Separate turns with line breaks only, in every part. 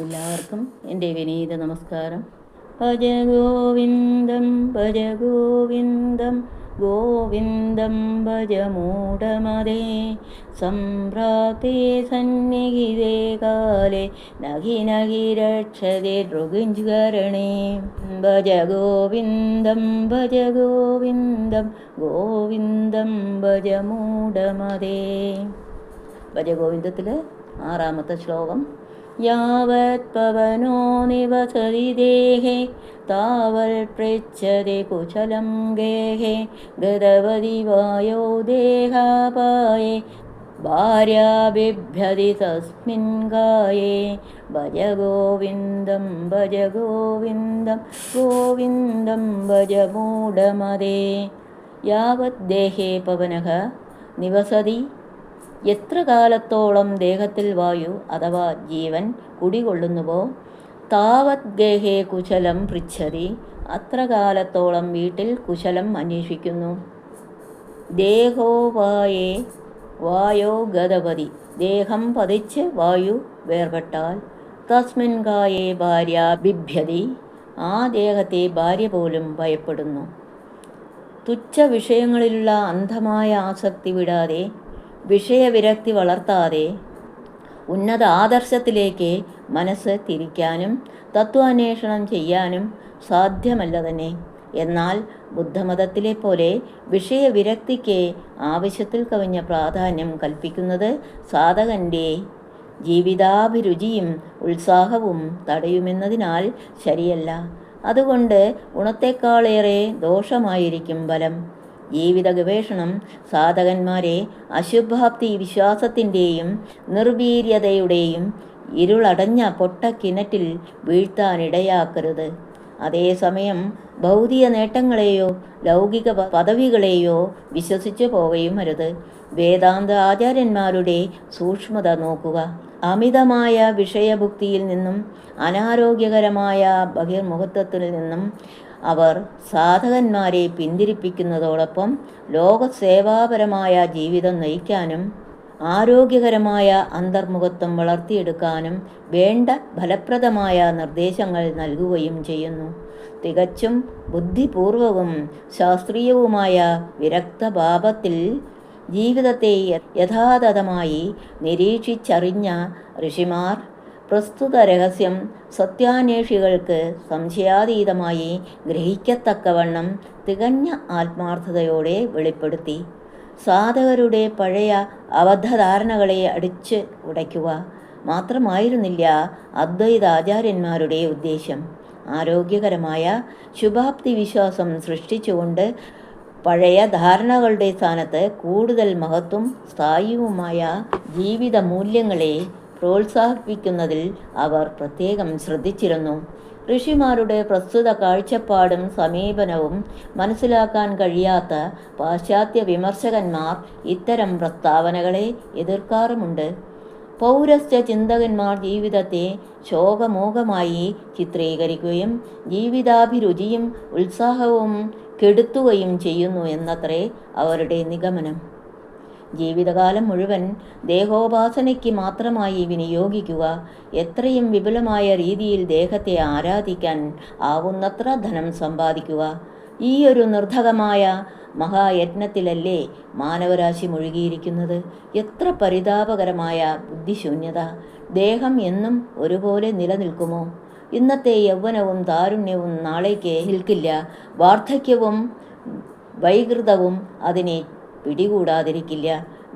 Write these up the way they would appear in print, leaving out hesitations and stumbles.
എല്ലാവർക്കും എൻ്റെ വിനീത നമസ്കാരം. ഭജ ഗോവിന്ദം ഭജ ഗോവിന്ദം ഗോവിന്ദം ഭജ മൂഢമതേ സംപ്രാപ്തേ സന്നിഹിതേ കാലേ നഹി നഹി രക്ഷതേ ഋഗുഞ്ജകരണേ. ഭജ ഗോവിന്ദം ഗോവിന്ദം ഭജ മൂഢമതേ. ഭജഗോവിന്ദത്തിൽ 6-ാമത്തെ ശ്ലോകം. യാവത് പവനോ നിവസതി ദേഹേ താവൽ പൃച്ഛതി കുശലം ഗേഹേ ഗതവതി വായോ ദേഹാപായേ ഭാര്യാ ബിഭ്യതി തസ്മിൻ കായേ. ഭജ ഗോവിന്ദം ഗോവിന്ദം ഭജ മൂഢമതേ. യാവത് ദേഹേ പവനഃ നിവസതി, എത്ര കാലത്തോളം ദേഹത്തിൽ വായു അഥവാ ജീവൻ കുടികൊള്ളുന്നുവോ, താവത് ഗേഹേ കുശലം പൃച്ഛതി, അത്ര കാലത്തോളം വീട്ടിൽ കുശലം അന്വേഷിക്കുന്നു. ദേഹോപായേ വായോ ഗതപതി, ദേഹം പതിച്ച് വായു വേർപെട്ടാൽ, തസ്മിൻ കായേ ഭാര്യ ബിഭ്യതി, ആ ദേഹത്തെ ഭാര്യ പോലും ഭയപ്പെടുന്നു. തുച്ഛ വിഷയങ്ങളിലുള്ള അന്ധമായ ആസക്തി വിടാതെ, വിഷയവിരക്തി വളർത്താതെ ഉന്നത ആദർശത്തിലേക്ക് മനസ്സ് തിരിക്കാനും തത്വാന്വേഷണം ചെയ്യാനും സാധ്യമല്ല തന്നെ. എന്നാൽ ബുദ്ധമതത്തിലെ പോലെ വിഷയവിരക്തിക്ക് ആവശ്യത്തിൽ കവിഞ്ഞ പ്രാധാന്യം കൽപ്പിക്കുന്നത് സാധകൻ്റെ ജീവിതാഭിരുചിയും ഉത്സാഹവും തടയുമെന്നതിനാൽ ശരിയല്ല. അതുകൊണ്ട് ഗുണത്തെക്കാളേറെ ദോഷമായിരിക്കും ഫലം. ജീവിത ഗവേഷണം സാധകന്മാരെ അശുഭാപ്തി വിശ്വാസത്തിൻ്റെയും നിർവീര്യതയുടെയും ഇരുളടഞ്ഞ പൊട്ടക്കിണറ്റിൽ വീഴ്ത്താനിടയാക്കരുത്. അതേസമയം ഭൗതിക നേട്ടങ്ങളെയോ ലൗകിക പദവികളെയോ വിശ്വസിച്ചു പോവുകയും അരുത്. വേദാന്ത ആചാര്യന്മാരുടെ സൂക്ഷ്മത നോക്കുക. അമിതമായ വിഷയഭുക്തിയിൽ നിന്നും അനാരോഗ്യകരമായ ബഹിർമുഖത്വത്തിൽ നിന്നും അവർ സാധകന്മാരെ പിന്തിരിപ്പിക്കുന്നതോടൊപ്പം ലോകസേവാപരമായ ജീവിതം നയിക്കാനും ആരോഗ്യകരമായ അന്തർമുഖത്വം വളർത്തിയെടുക്കാനും വേണ്ട ഫലപ്രദമായ നിർദ്ദേശങ്ങൾ നൽകുകയും ചെയ്യുന്നു. തികച്ചും ബുദ്ധിപൂർവവും ശാസ്ത്രീയവുമായ വിരക്തഭാവത്തിൽ ജീവിതത്തെ യഥാതഥമായി നിരീക്ഷിച്ചറിഞ്ഞ ഋഷിമാർ പ്രസ്തുത രഹസ്യം സത്യാന്വേഷികൾക്ക് സംശയാതീതമായി ഗ്രഹിക്കത്തക്കവണ്ണം തികഞ്ഞ ആത്മാർത്ഥതയോടെ വെളിപ്പെടുത്തി. സാധകരുടെ പഴയ അബദ്ധധാരണകളെ അടിച്ച് ഉടയ്ക്കുക മാത്രമായിരുന്നില്ല അദ്വൈതാചാര്യന്മാരുടെ ഉദ്ദേശ്യം. ആരോഗ്യകരമായ ശുഭാപ്തി വിശ്വാസം സൃഷ്ടിച്ചുകൊണ്ട് പഴയ ധാരണകളുടെ സ്ഥാനത്ത് കൂടുതൽ മഹത്വം സ്ഥായിയുമായ ജീവിത മൂല്യങ്ങളെ പ്രോത്സാഹിപ്പിക്കുന്നതിൽ അവർ പ്രത്യേകം ശ്രദ്ധിച്ചിരുന്നു. ഋഷിമാരുടെ പ്രസ്തുത കാഴ്ചപ്പാടും സമീപനവും മനസ്സിലാക്കാൻ കഴിയാത്ത പാശ്ചാത്യ വിമർശകന്മാർ ഇത്തരം പ്രസ്താവനകളെ എതിർക്കാറുമുണ്ട്. പൗരസ്ത്യ ചിന്തകന്മാർ ജീവിതത്തെ ശോകമോഹമായി ചിത്രീകരിക്കുകയും ജീവിതാഭിരുചിയും ഉത്സാഹവും കെടുത്തുകയും ചെയ്യുന്നു എന്നത്രേ അവരുടെ നിഗമനം. ജീവിതകാലം മുഴുവൻ ദേഹോപാസനയ്ക്ക് മാത്രമായി വിനിയോഗിക്കുക, എത്രയും വിപുലമായ രീതിയിൽ ദേഹത്തെ ആരാധിക്കാൻ ആവുന്നത്ര ധനം സമ്പാദിക്കുക, ഈ ഒരു നിർദ്ധകമായ മഹായജ്ഞത്തിലല്ലേ മാനവരാശി മുഴുകിയിരിക്കുന്നത്. എത്ര പരിതാപകരമായ ബുദ്ധിശൂന്യത! ദേഹം എന്നും ഒരുപോലെ നിലനിൽക്കുമോ? ഇന്നത്തെ യൗവനവും താരുണ്യവും നാളേക്ക് നിൽക്കില്ല. വാർദ്ധക്യവും വൈകൃതവും അതിനെ പിടികൂടാതിരിക്കില്ല.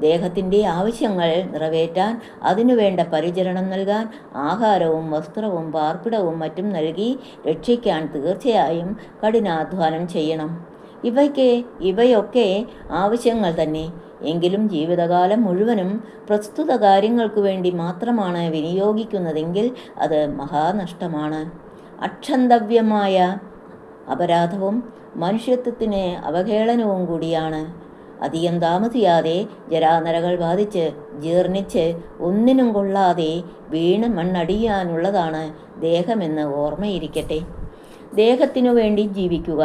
ദേഹത്തിൻ്റെ ആവശ്യങ്ങൾ നിറവേറ്റാൻ, അതിനുവേണ്ട പരിചരണം നൽകാൻ, ആഹാരവും വസ്ത്രവും പാർപ്പിടവും മറ്റും നൽകി രക്ഷിക്കാൻ തീർച്ചയായും കഠിനാധ്വാനം ചെയ്യണം. ഇവയൊക്കെ ആവശ്യങ്ങൾ തന്നെ. എങ്കിലും ജീവിതകാലം മുഴുവനും പ്രസ്തുത കാര്യങ്ങൾക്കു വേണ്ടി മാത്രമാണ് വിനിയോഗിക്കുന്നതെങ്കിൽ അത് മഹാനഷ്ടമാണ്, അക്ഷന്തവ്യമായ അപരാധവും മനുഷ്യത്വത്തിന് അവഹേളനവും കൂടിയാണ്. അധികം താമസിയാതെ ജരാനരകൾ ബാധിച്ച് ജീർണിച്ച് ഒന്നിനും കൊള്ളാതെ വീണ് മണ്ണടിയാനുള്ളതാണ് ദേഹമെന്ന് ഓർമ്മയിരിക്കട്ടെ. ദേഹത്തിനു വേണ്ടി ജീവിക്കുക,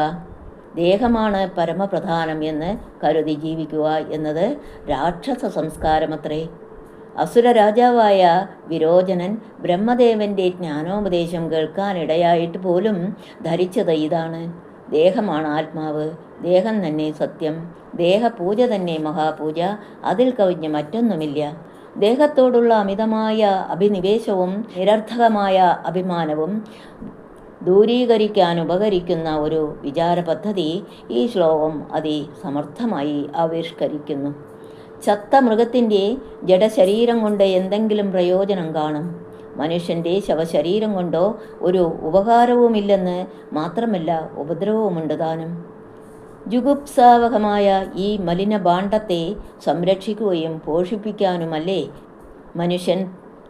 ദേഹമാണ് പരമപ്രധാനം എന്ന് കരുതി ജീവിക്കുക എന്നത് രാക്ഷസ സംസ്കാരമത്രേ. അസുര രാജാവായ വിരോചനൻ ബ്രഹ്മദേവൻ്റെ ജ്ഞാനോപദേശം കേൾക്കാനിടയായിട്ട് പോലും ധരിച്ചത് ഇതാണ്: ദേഹമാണ് ആത്മാവ്, ദേഹം തന്നെ സത്യം, ദേഹപൂജ തന്നെ മഹാപൂജ, അതിൽ കവിഞ്ഞ് മറ്റൊന്നുമില്ല. ദേഹത്തോടുള്ള അമിതമായ അഭിനിവേശവും നിരർത്ഥകമായ അഭിമാനവും ദൂരീകരിക്കാൻ ഉപകരിക്കുന്ന ഒരു വിചാര പദ്ധതി ഈ ശ്ലോകം അതിസമർത്ഥമായി ആവിഷ്കരിക്കുന്നു. ചത്ത മൃഗത്തിൻ്റെ ജഡശരീരം കൊണ്ട് എന്തെങ്കിലും പ്രയോജനം കാണും, മനുഷ്യൻ്റെ ശവശരീരം കൊണ്ടോ ഒരു ഉപകാരവുമില്ലെന്ന് മാത്രമല്ല, ഉപദ്രവവുമുണ്ട് താനും. ജുഗുപ്സാവഹമായ ഈ മലിനഭാണ്ഡത്തെ സംരക്ഷിക്കുകയും പോഷിപ്പിക്കാനുമല്ലേ മനുഷ്യൻ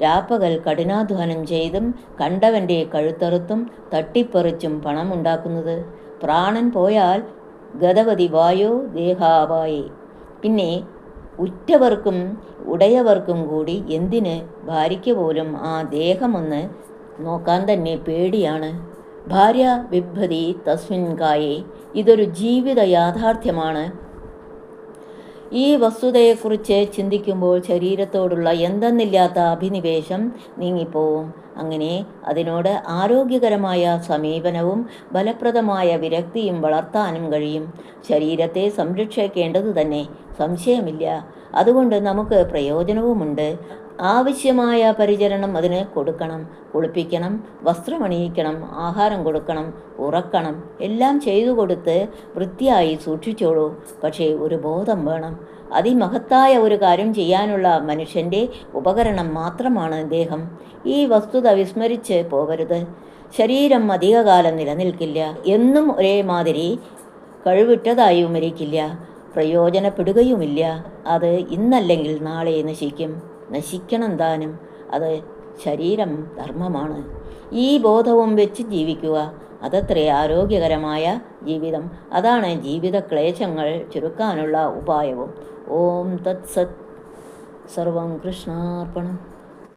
രാപ്പകൽ കഠിനാധ്വാനം ചെയ്തും കണ്ടവൻ്റെ കഴുത്തറുത്തും തട്ടിപ്പറിച്ചും പണമുണ്ടാക്കുന്നത്. പ്രാണൻ പോയാൽ ഗതവതി വായോ ദേഹാവായേ. പിന്നെ ഉറ്റവർക്കും ഉടയവർക്കും കൂടി എന്തിന് ഭാര്യയ്ക്ക് പോലും ആ ദേഹമൊന്ന് നോക്കാൻ തന്നെ പേടിയാണ്. ഭാര്യ ബിഭ്യതി തസ്മിൻ കായേ. ഇതൊരു ജീവിത യാഥാർത്ഥ്യമാണ്. ഈ വസ്തുതയെക്കുറിച്ച് ചിന്തിക്കുമ്പോൾ ശരീരത്തോടുള്ള എന്തെന്നില്ലാത്ത അഭിനിവേശം നീങ്ങിപ്പോവും. അങ്ങനെ അതിനോട് ആരോഗ്യകരമായ സമീപനവും ഫലപ്രദമായ വിരക്തിയും വളർത്താനും കഴിയും. ശരീരത്തെ സംരക്ഷിക്കേണ്ടത് തന്നെ, സംശയമില്ല. അതുകൊണ്ട് നമുക്ക് പ്രയോജനവുമുണ്ട്. ആവശ്യമായ പരിചരണം അതിന് കൊടുക്കണം. കുളിപ്പിക്കണം, വസ്ത്രമണിയിക്കണം, ആഹാരം കൊടുക്കണം, ഉറക്കണം, എല്ലാം ചെയ്തു കൊടുത്ത് വൃത്തിയായി സൂക്ഷിച്ചോളൂ. പക്ഷേ ഒരു ബോധം വേണം. അതിമഹത്തായ ഒരു കാര്യം ചെയ്യാനുള്ള മനുഷ്യൻ്റെ ഉപകരണം മാത്രമാണ് ദേഹം. ഈ വസ്തുത വിസ്മരിച്ച് പോകരുത്. ശരീരം അധികകാലം നിലനിൽക്കില്ല, എന്നും ഒരേമാതിരി കഴിവുറ്റതായും ഇരിക്കില്ല, പ്രയോജനപ്പെടുകയുമില്ല. അത് ഇന്നല്ലെങ്കിൽ നാളെ നശിക്കും, നശിക്കണം താനും. അത് ശരീരം ധർമ്മമാണ്. ഈ ബോധവും വെച്ച് ജീവിക്കുക, അതത്രേ ആരോഗ്യകരമായ ജീവിതം. അതാണ് ജീവിത ക്ലേശങ്ങൾ ചുരുക്കാനുള്ള ഉപായവും. ഓം തത്സത്. സർവം കൃഷ്ണാർപ്പണം.